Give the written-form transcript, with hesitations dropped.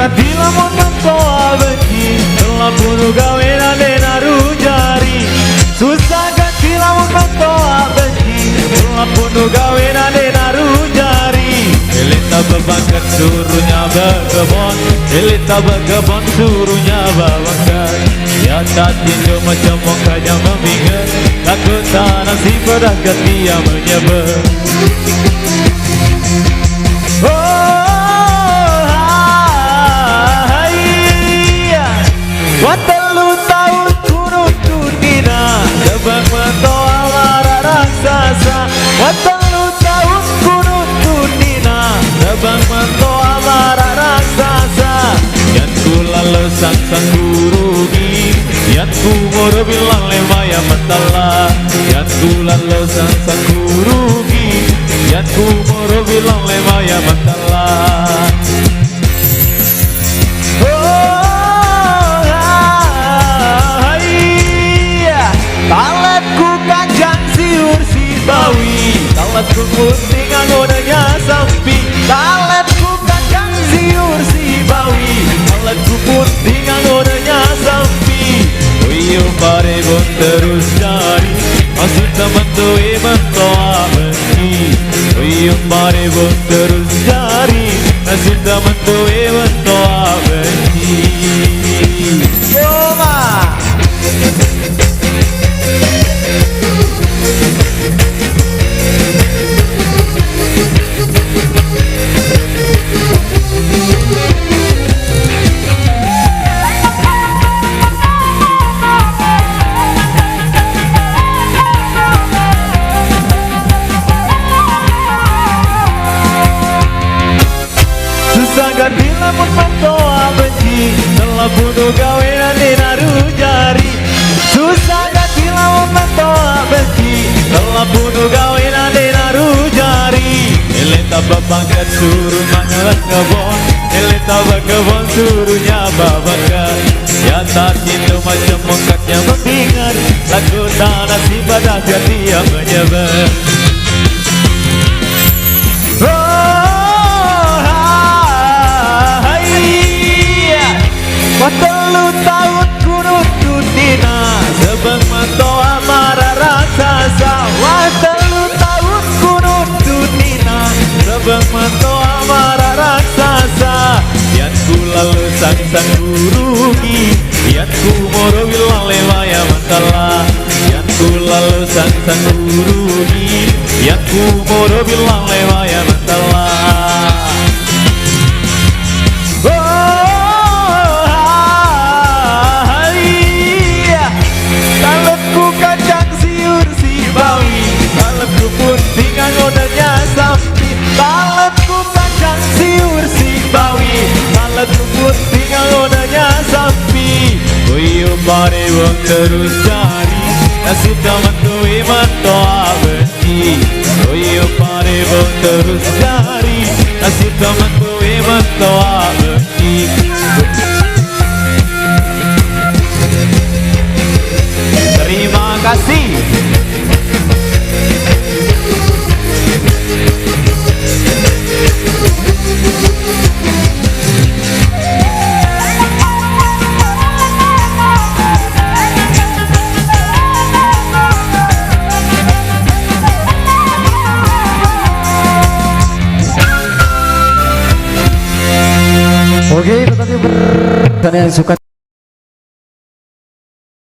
gati lamun mantoa benci telah bunuh gawe nade naru jari. Susah gati lamun mantoa benci telah bunuh gawe nade naru jari. Elita bebangkat suruhnya berkebon, elita berkebon suruhnya babangkat. Ya tak tinju macam mukanya membingit, takut tak nasib berakat dia menyebar. Watelu tahun kurun dunia Sebang mentoa marah raksasa. Watelu tahun kurun dunia Sebang mentoa marah raksasa. Yan ku lalu sang gurugi, yan ku moro bilang lemaya mentala. Yan ku lalu sang gurugi, yan ku moro bilang lemaya mentala. Talatku kanjang siur si bawi, talatku putih ngangonanya sampi. Talatku kanjang siur si bawi, talatku putih ngangonanya sampi. Uyo pare bon terus cari, masuk teman tuh mentoa benci. Uyo pare bon terus cari, masuk teman tuh mentoa benci. Gati lamun mantoa benci telah bunuh gawe nade naru jari. Susah gati lamun mantoa benci telah bunuh gawe nade naru jari. Elita babangkat suruh mangelan kebon, elita bakebon suruhnya babangkat. Ya tak itu macam mukanya mengingat, takut tak nasib pada hati yang menyebar. Watelu tahun kurun dunia Sebang mantoa marah raksasa. Watelu tahun kurun dunia Sebang mantoa marah raksasa. Yan ku lalu sang gurugi, yan ku moro bilang lewaya mentala. Yan ku lalu sang gurugi, yan ku moro bilang lewaya mentala. Talatku kacang siur si bawi, talatku putih ngangonanya sampi. Uyo pare wong terus cari, nasib teman tuh mantoa benci. Uyo pare wong terus cari, nasib teman tuh mantoa benci. Terima kasih. Oke, tetapi yang suka